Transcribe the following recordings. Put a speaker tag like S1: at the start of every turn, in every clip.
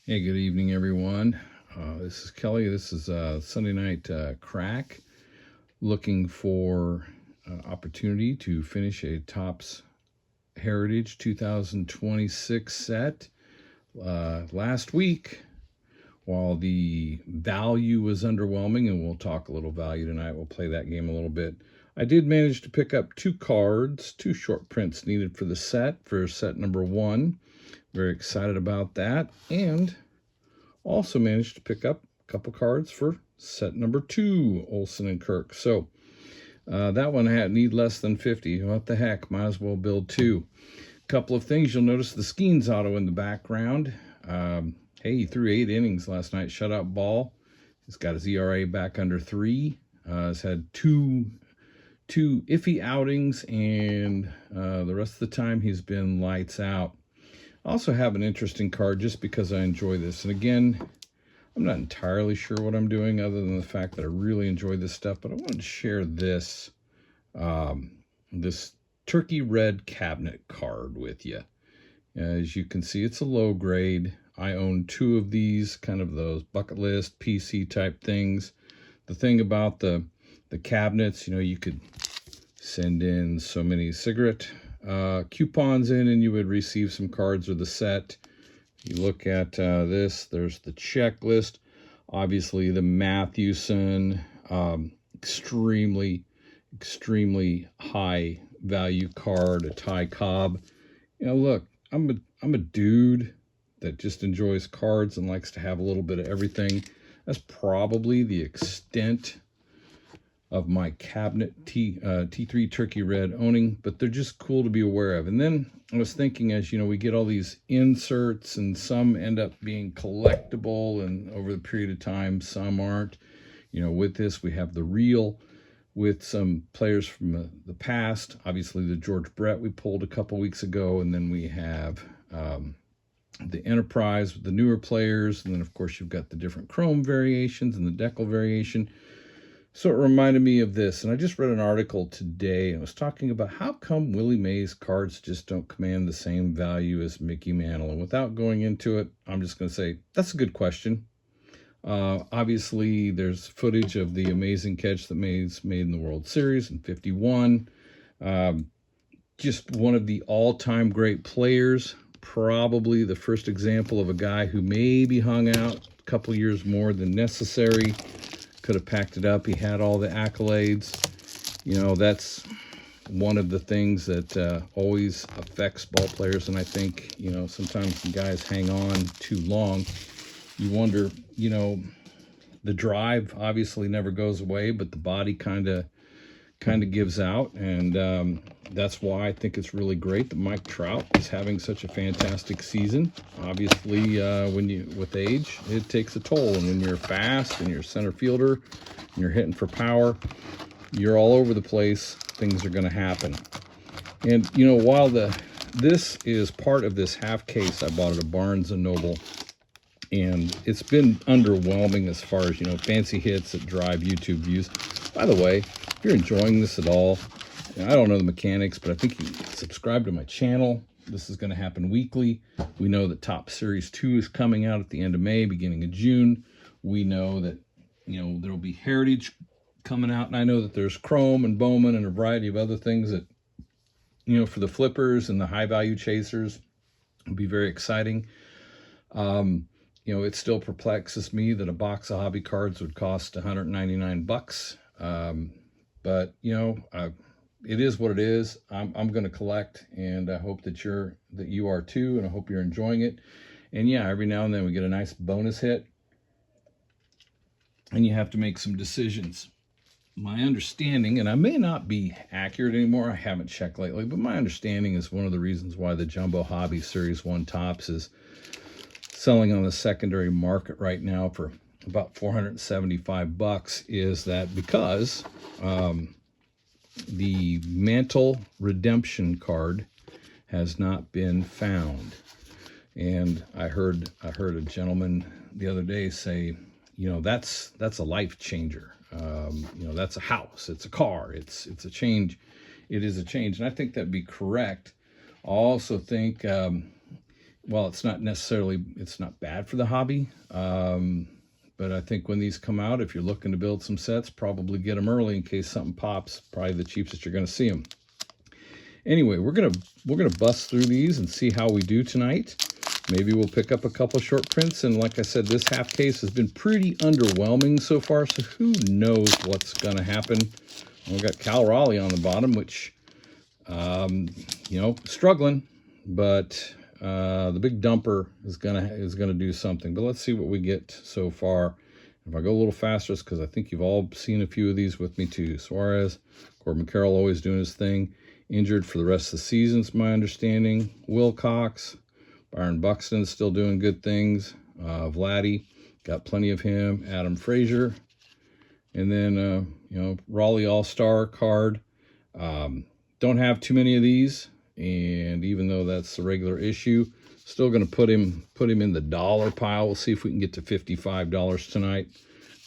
S1: Hey, good evening, everyone. This is Kelly. This is Sunday Night Crack. Looking for opportunity to finish a Topps Heritage 2026 set. Last week, while the value was underwhelming, and we'll talk a little value tonight, we'll play that game a little bit. I did manage to pick up two short prints needed for the set, for set number one. Very excited about that. And also managed to pick up a couple cards for set number two, Olson and Kirk. So that one need less than 50. What the heck? Might as well build two. Couple of things. You'll notice the Skeens auto in the background. Hey, he threw 8 innings last night. Shutout ball. He's got his ERA back under 3. He's had two iffy outings, and the rest of the time he's been lights out. I also have an interesting card just because I enjoy this. And again, I'm not entirely sure what I'm doing other than the fact that I really enjoy this stuff. But I wanted to share this, this turkey red cabinet card with you. As you can see, it's a low grade. I own 2 of these, kind of those bucket list PC type things. The thing about the cabinets, you know, you could send in so many cigarette coupons in and you would receive some cards with the set. You look at this, there's the checklist. Obviously the Mathewson, extremely high value card, a Ty Cobb. You know, look, I'm a dude that just enjoys cards and likes to have a little bit of everything. That's probably the extent of my cabinet T3 turkey red owning, but they're just cool to be aware of. And then I was thinking, as you know, we get all these inserts and some end up being collectible, and over the period of time some aren't. You know, with this we have the reel with some players from the past, obviously the George Brett we pulled a couple weeks ago, and then we have the Enterprise with the newer players, and then of course you've got the different chrome variations and the decal variation. So it reminded me of this, and I just read an article today, and it was talking about how come Willie Mays cards just don't command the same value as Mickey Mantle. And without going into it, I'm just going to say, that's a good question. Obviously, there's footage of the amazing catch that Mays made in the World Series in '51. Just one of the all-time great players, probably the first example of a guy who maybe hung out a couple years more than necessary. Could have packed it up. He had all the accolades. You know, that's one of the things that always affects ball players. And I think, you know, sometimes the guys hang on too long. You wonder, you know, the drive obviously never goes away, but the body kind of gives out. And that's why I think it's really great that Mike Trout is having such a fantastic season. Obviously, with age, it takes a toll. And when you're fast and you're a center fielder and you're hitting for power, you're all over the place, things are going to happen. And, you know, while this is part of this half case I bought at a Barnes & Noble, and it's been underwhelming as far as, you know, fancy hits that drive YouTube views. By the way, if you're enjoying this at all, I don't know the mechanics, but I think you subscribe to my channel. This is going to happen weekly. We know that Topps Series 2 is coming out at the end of May, beginning of June. We know that, you know, there will be Heritage coming out, and I know that there's Chrome and Bowman and a variety of other things that, you know, for the flippers and the high-value chasers, will be very exciting. You know, it still perplexes me that a box of hobby cards would cost $199. But, you know, it is what it is. I'm going to collect, and I hope that you are too, and I hope you're enjoying it. And yeah, every now and then we get a nice bonus hit, and you have to make some decisions. My understanding, and I may not be accurate anymore, I haven't checked lately, but my understanding is one of the reasons why the Jumbo Hobby Series 1 Topps is selling on the secondary market right now for about $475 is that because the Mantle redemption card has not been found. And I heard a gentleman the other day say, you know, that's a life changer. You know, that's a house, it's a car, it's a change. It is a change, and I think that'd be correct. I also think while it's not bad for the hobby. But I think when these come out, if you're looking to build some sets, probably get them early in case something pops. Probably the cheapest you're going to see them. Anyway, we're gonna bust through these and see how we do tonight. Maybe we'll pick up a couple short prints. And like I said, this half case has been pretty underwhelming so far. So who knows what's going to happen? We've got Cal Raleigh on the bottom, which you know, struggling, but the big dumper is gonna do something. But let's see what we get so far. If I go a little faster, it's because I think you've all seen a few of these with me too. Suarez, Corbin Carroll always doing his thing. Injured for the rest of the season, is my understanding. Wilcox, Byron Buxton still doing good things. Vladdy, got plenty of him. Adam Frazier, and then you know, Raleigh All-Star card. Don't have too many of these, and even though that's the regular issue, still going to put him in the dollar pile. We'll see if we can get to $55 tonight.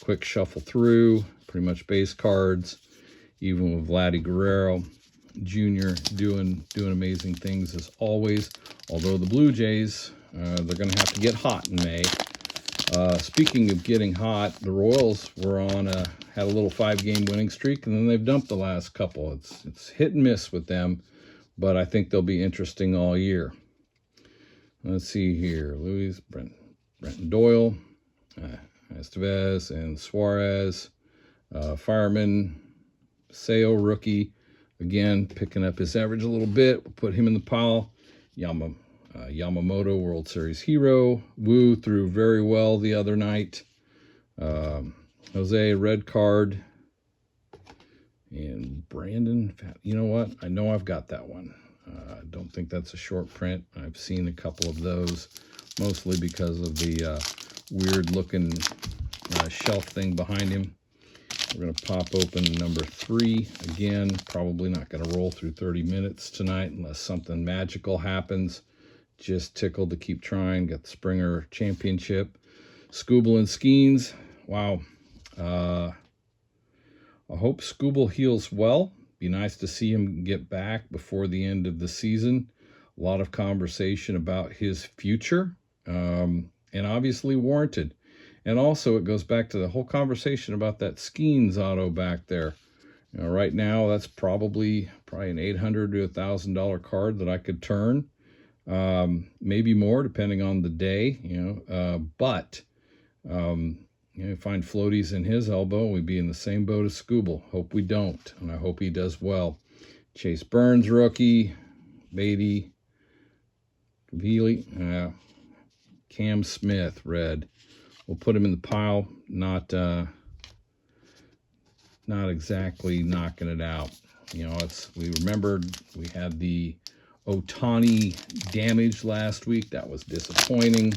S1: Quick shuffle through, pretty much base cards, even with Vladdy Guerrero Jr. doing amazing things as always. Although the Blue Jays, they're going to have to get hot in May. Speaking of getting hot, the Royals were had a little 5-game winning streak, and then they've dumped the last couple. It's hit and miss with them, but I think they'll be interesting all year. Let's see here. Brenton Doyle, Estevez, and Suarez. Fireman, Seo, rookie. Again, picking up his average a little bit. We'll put him in the pile. Yamamoto, World Series hero. Wu threw very well the other night. Jose, red card. And Brandon, you know what? I know I've got that one. I don't think that's a short print. I've seen a couple of those, mostly because of the weird-looking shelf thing behind him. We're going to pop open number 3. Again, probably not going to roll through 30 minutes tonight unless something magical happens. Just tickled to keep trying. Got the Springer Championship. Skubal and Skeens. Wow. I hope Skubal heals well. Be nice to see him get back before the end of the season. A lot of conversation about his future, and obviously warranted. And also, it goes back to the whole conversation about that Skeens auto back there. You know, right now, that's probably an $800 to $1,000 card that I could turn. Maybe more, depending on the day. You know, you know, find floaties in his elbow, we'd be in the same boat as Skubal. Hope we don't, and I hope he does well. Chase Burns, rookie. Beatty. Kavili. Cam Smith, red. We'll put him in the pile. Not exactly knocking it out. You know, we remembered we had the Ohtani damage last week. That was disappointing.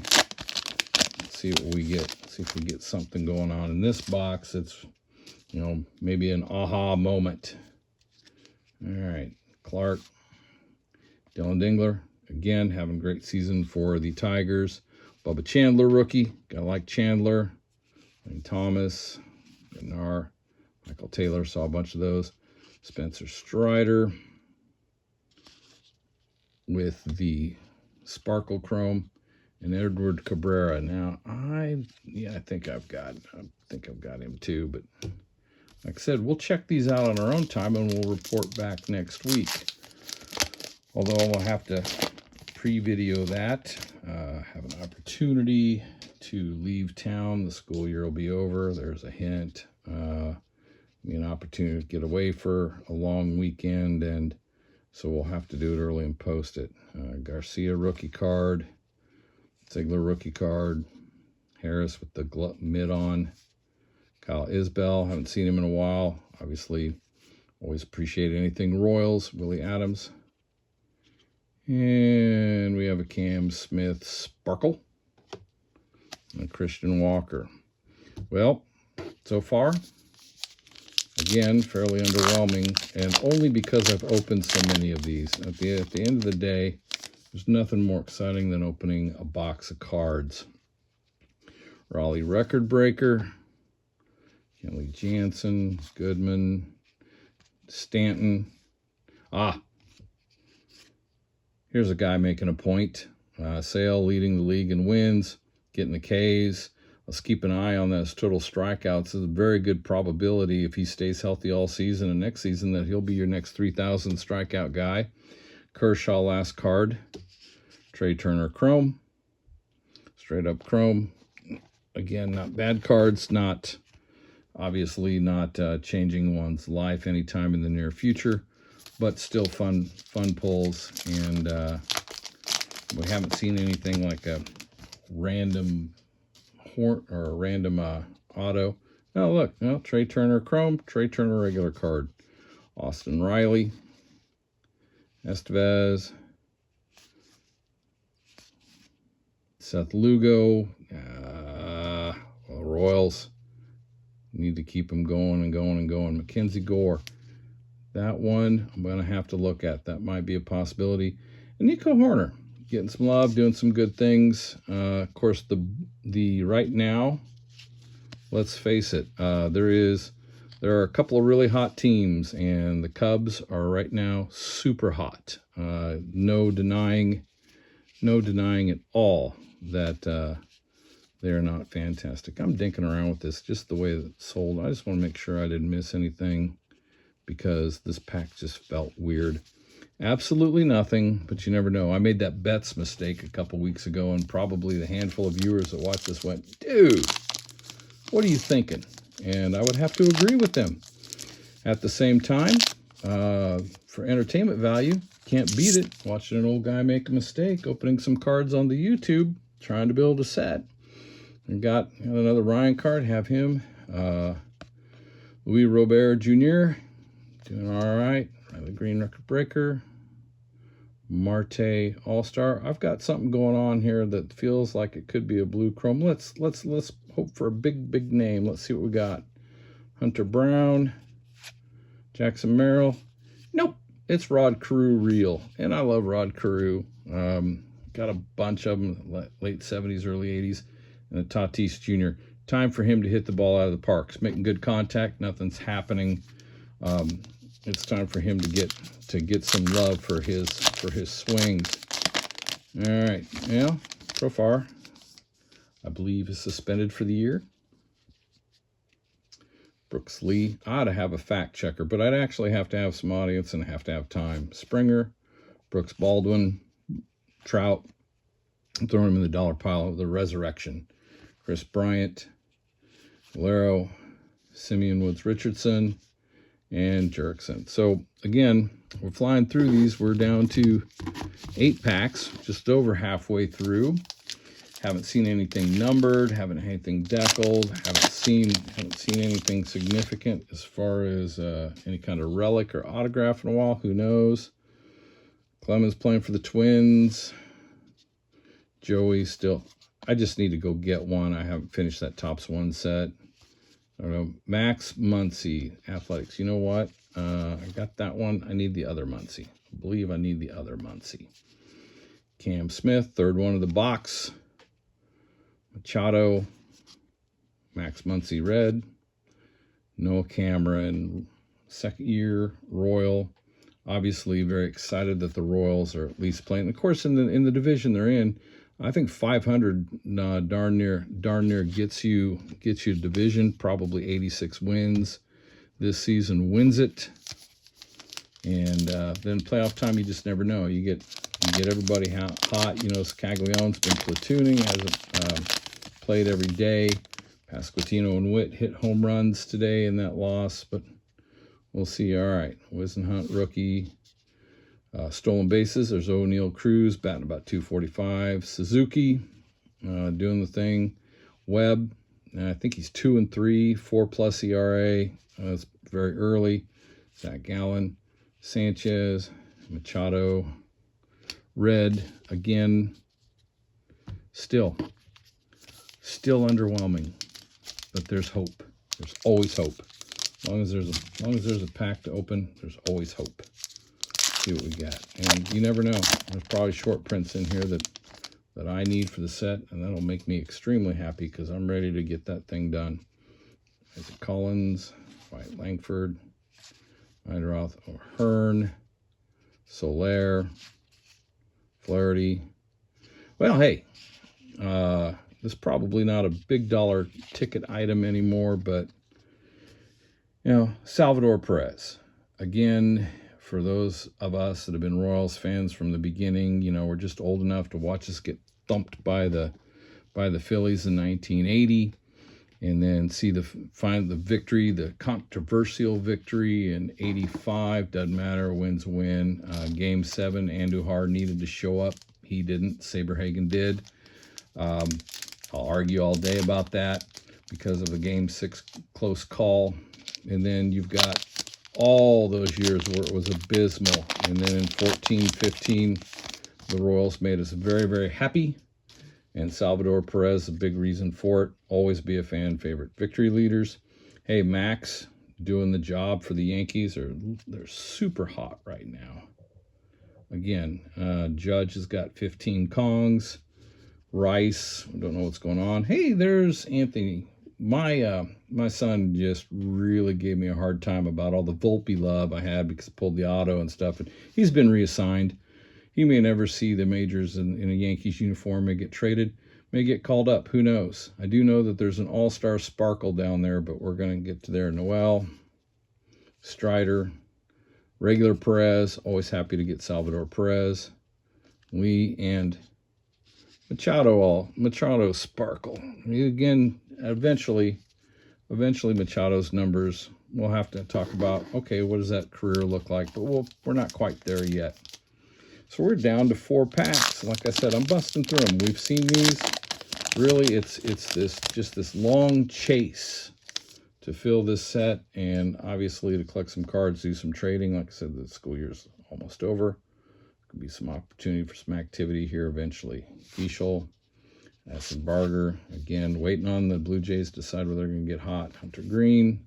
S1: Let's see what we get. See if we get something going on in this box. It's, you know, maybe an aha moment. All right, Clark, Dylan Dingler, again having a great season for the Tigers. Bubba Chandler, rookie. Gotta like Chandler. Lane Thomas, Gennard, Michael Taylor, saw a bunch of those. Spencer Strider with the Sparkle Chrome, and Edward Cabrera. Now, I think I've got him too, but like I said, we'll check these out on our own time and we'll report back next week. Although we'll have to pre-video that, have an opportunity to leave town. The school year will be over. There's a hint. Be an opportunity to get away for a long weekend, and so we'll have to do it early and post it. Garcia rookie card, Ziegler rookie card, Harris with the mid on, Kyle Isbell, haven't seen him in a while. Obviously, always appreciate anything Royals. Willie Adams. And we have a Cam Smith Sparkle and Christian Walker. Well, so far, again, fairly underwhelming, and only because I've opened so many of these. At the end of the day, there's nothing more exciting than opening a box of cards. Raleigh Record Breaker, Kenley Jansen, Goodman, Stanton. Here's a guy making a point. Sale leading the league in wins, getting the Ks. Let's keep an eye on those total strikeouts. There's a very good probability if he stays healthy all season and next season that he'll be your next 3,000 strikeout guy. Kershaw last card. Trey Turner Chrome. Straight up Chrome. Again, not bad cards. Not obviously not changing one's life anytime in the near future, but still fun pulls. And we haven't seen anything like a random horn or a random auto. Oh, look, no, Trey Turner Chrome, Trey Turner regular card. Austin Riley, Estevez, Seth Lugo, Royals. Need to keep them going and going and going. Mackenzie Gore. That one I'm going to have to look at. That might be a possibility. And Nico Horner. Getting some love, doing some good things. Of course, the right now, let's face it, there are a couple of really hot teams, and the Cubs are right now super hot. No denying at all that they're not fantastic. I'm dinking around with this, just the way that it's sold. I just want to make sure I didn't miss anything because this pack just felt weird. Absolutely nothing, but you never know. I made that bets mistake a couple weeks ago, and probably the handful of viewers that watched this went, dude, what are you thinking? And I would have to agree with them. At the same time, for entertainment value, can't beat it. Watching an old guy make a mistake, opening some cards on the YouTube, trying to build a set. And got another Ryan card, have him. Louis Robert Jr., doing all right. Riley Green record breaker. Marte All-Star. I've got something going on here that feels like it could be a blue chrome. Let's hope for a big name. Let's see what we got. Hunter Brown, Jackson Merrill. Nope, it's Rod Carew real, and I love Rod Carew. Got a bunch of them, late 70s, early 80s, and a Tatis Jr. Time for him to hit the ball out of the park. He's making good contact. Nothing's happening. It's time for him to get some love for his swings. All right, yeah. Profar, I believe, is suspended for the year. Brooks Lee. I ought to have a fact checker, but I'd actually have to have some audience and have to have time. Springer, Brooks Baldwin, Trout. I'm throwing him in the dollar pile of the resurrection. Chris Bryant, Valero, Simeon Woods Richardson, and Jerickson. So again, we're flying through these. We're down to 8 packs, just over halfway through. Haven't seen anything numbered, haven't anything deckled, haven't seen anything significant as far as any kind of relic or autograph in a while. Who knows? Clemens playing for the Twins. Joey still. I just need to go get one. I haven't finished that Topps 1 set. I don't know. Max Muncy, Athletics. You know what? I got that one. I need the other Muncy. I believe I need the other Muncy. Cam Smith, third one of the box. Machado, Max Muncy red. Noah Cameron, second year Royal. Obviously very excited that the Royals are at least playing. Of course, in the division they're in, I think 500 darn near gets you division. Probably 86 wins this season wins it. And then playoff time, you just never know. You get everybody hot. You know, Scaglione's been platooning, hasn't played every day. Pasquantino and Witt hit home runs today in that loss, but we'll see. All right, Whisenhunt rookie. Stolen bases, there's O'Neill Cruz batting about 245. Suzuki doing the thing. Webb, I think he's 2-3, 4+ ERA. That's very early. Zach Gallen, Sanchez, Machado, red again. Still underwhelming, but there's hope. There's always hope. As long as there's a pack to open, there's always hope. See what we got, and you never know. There's probably short prints in here that I need for the set, and that'll make me extremely happy because I'm ready to get that thing done. Isaac Collins, Wyatt Langford, Neidroth, O'Hearn, Soler, Flaherty. Well, hey, this is probably not a big dollar ticket item anymore, but, you know, Salvador Perez. Again, for those of us that have been Royals fans from the beginning, you know, we're just old enough to watch us get thumped by the Phillies in 1980, and then see find the victory, the controversial victory in 85. Doesn't matter, win's a win. Game 7, Andujar needed to show up. He didn't. Saberhagen did. I'll argue all day about that because of a Game 6 close call. And then you've got all those years where it was abysmal. And then in 14, 15, the Royals made us very, very happy. And Salvador Perez, a big reason for it. Always be a fan favorite. Victory leaders. Hey, Max, doing the job for the Yankees. They're super hot right now. Again, Judge has got 15 Kongs. Rice, I don't know what's going on. Hey, there's Anthony. My son just really gave me a hard time about all the Volpe love I had because I pulled the auto and stuff. And he's been reassigned. He may never see the majors in a Yankees uniform, may get traded, may get called up. Who knows? I do know that there's an all-star sparkle down there, but we're going to get to there. Noel, Strider, regular Perez. Always happy to get Salvador Perez. Lee and Machado sparkle. Again, eventually Machado's numbers, we'll have to talk about, okay, what does that career look like? But we're not quite there yet. So we're down to 4 packs. Like I said, I'm busting through them. We've seen these. Really, it's this long chase to fill this set, and obviously to collect some cards, do some trading. Like I said, the school year's almost over. Could be some opportunity for some activity here eventually. Fischl, Assenbarger, again, waiting on the Blue Jays to decide whether they're going to get hot. Hunter Green,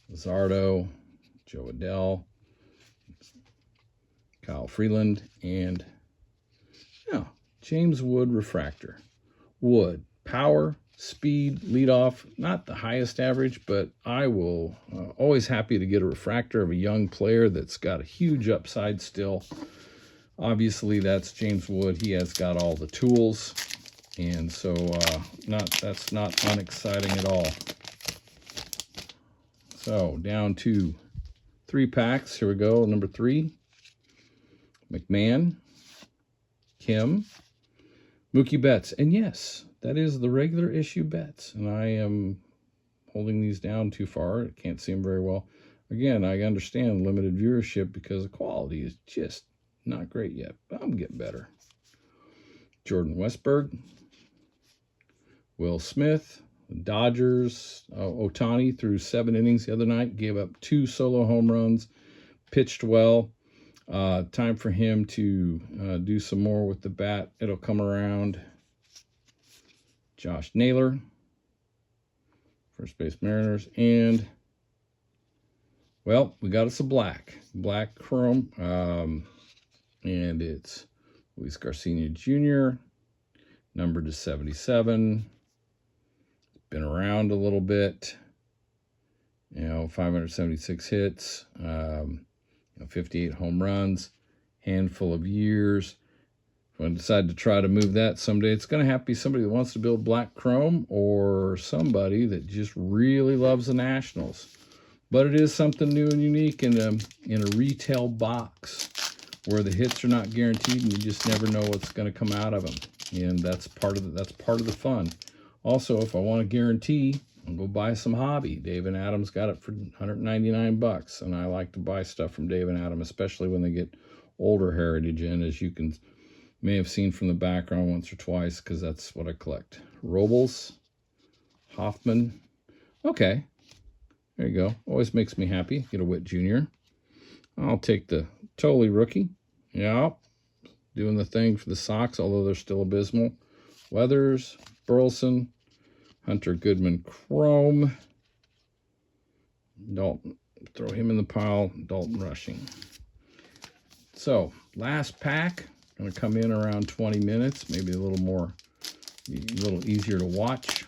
S1: Luzardo, Joe Adell, Kyle Freeland, and James Wood refractor. Wood, power, speed, leadoff, not the highest average, but I will always happy to get a refractor of a young player that's got a huge upside still. Obviously, that's James Wood. He has got all the tools, and so that's not unexciting at all. So down to 3 packs. Here we go. Number 3. McMahon, Kim, Mookie Betts. And yes, that is the regular issue Betts. And I am holding these down too far. I can't see them very well. Again, I understand limited viewership because the quality is just not great yet, but I'm getting better. Jordan Westburg, Will Smith, the Dodgers. Ohtani threw 7 innings the other night, gave up 2 solo home runs, pitched well. Time for him to do some more with the bat. It'll come around. Josh Naylor, first base Mariners. And, well, we got us a black chrome. And it's Luis Garcia Jr., numbered to 77. Been around a little bit. 576 hits. 58 home runs, handful of years. If I decide to try to move that someday, it's going to have to be somebody that wants to build black chrome or somebody that just really loves the Nationals. But it is something new and unique in a retail box where the hits are not guaranteed and you just never know what's going to come out of them. And that's part of the fun. Also, if I want to guarantee, I'll go buy some hobby. Dave and Adam's got it for $199, and I like to buy stuff from Dave and Adam, especially when they get older heritage in, as you may have seen from the background once or twice, because that's what I collect. Robles, Hoffman. Okay, there you go. Always makes me happy. Get a Witt Jr. I'll take the Tolley rookie. Yeah, doing the thing for the Sox, although they're still abysmal. Weathers, Burleson, Hunter Goodman Chrome. Dalton, throw him in the pile. Dalton Rushing. So, last pack. Going to come in around 20 minutes. Maybe a little easier to watch.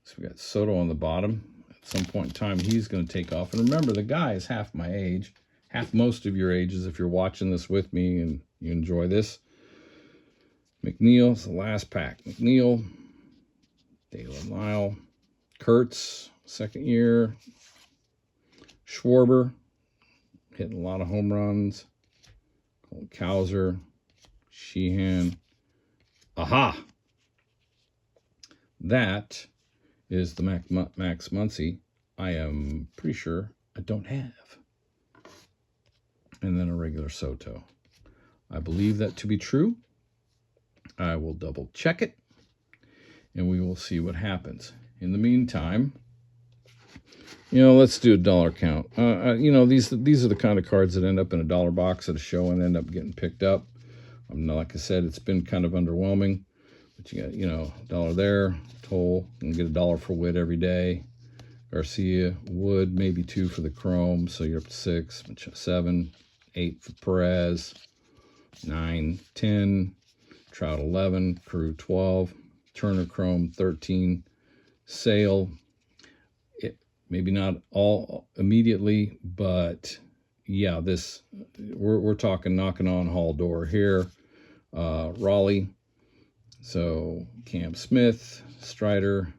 S1: So we got Soto on the bottom. At some point in time, he's going to take off. And remember, the guy is half my age. Half most of your ages if you're watching this with me and you enjoy this. McNeil's the last pack. McNeil, Dalen Lyle, Kurtz, second year. Schwarber, hitting a lot of home runs. Cowser, Sheehan. Aha! That is the Max Muncy I am pretty sure I don't have. And then a regular Soto. I believe that to be true. I will double check it, and we will see what happens. In the meantime, let's do a dollar count. These are the kind of cards that end up in a dollar box at a show and end up getting picked up. Like I said, it's been kind of underwhelming. But you got, $1 there, Toll, and get $1 for Witt every day. Garcia, Wood, maybe 2 for the Chrome, so you're up to 6, 7, 8 for Perez, 9, 10, Trout 11, Crew 12, Turner Chrome 13, Sale. Maybe not all immediately, but yeah, we're talking knocking on hall door here. Raleigh, so Cam Smith, Strider,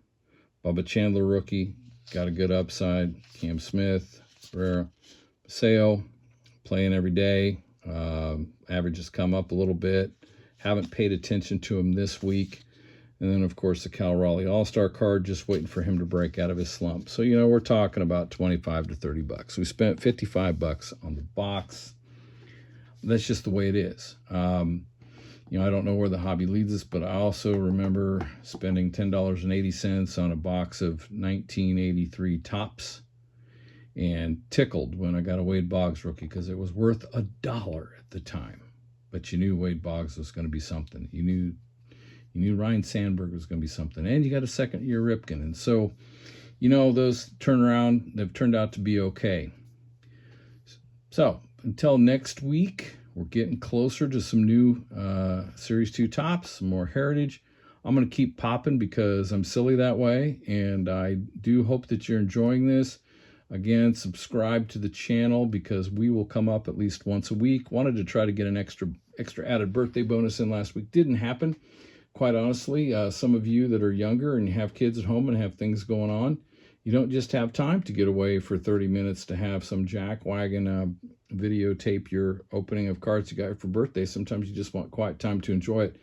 S1: Bubba Chandler rookie, got a good upside. Cam Smith, Barrera, Paseo, playing every day. Average has come up a little bit. Haven't paid attention to him this week. And then, of course, the Cal Raleigh All-Star card, just waiting for him to break out of his slump. So, we're talking about $25 to $30. We spent $55 on the box. That's just the way it is. I don't know where the hobby leads us, but I also remember spending $10.80 on a box of 1983 Topps and tickled when I got a Wade Boggs rookie because it was worth $1 at the time. But you knew Wade Boggs was going to be something. You knew Ryan Sandberg was going to be something. And you got a second-year Ripken. And so, those turnaround, they've turned out to be okay. So, until next week, we're getting closer to some new Series 2 Topps, some more Heritage. I'm going to keep popping because I'm silly that way. And I do hope that you're enjoying this. Again, subscribe to the channel because we will come up at least once a week. Wanted to try to get an extra added birthday bonus in last week. Didn't happen. Quite honestly, some of you that are younger and have kids at home and have things going on, you don't just have time to get away for 30 minutes to have some jackwagon videotape your opening of cards you got for birthday. Sometimes you just want quiet time to enjoy it.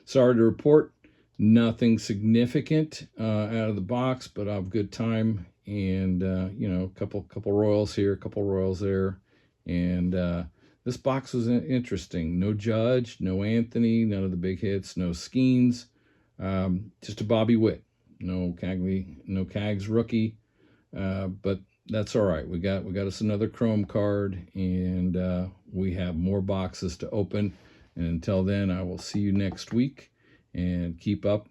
S1: Sorry to report, nothing significant out of the box, but I'll have a good time. And, a couple Royals here, a couple Royals there. And this box was interesting. No Judge, no Anthony, none of the big hits, no Skeens, just a Bobby Witt. No Cags rookie, but that's all right. We got us another Chrome card, and we have more boxes to open. And until then, I will see you next week, and keep up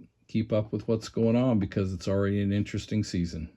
S1: with what's going on because it's already an interesting season.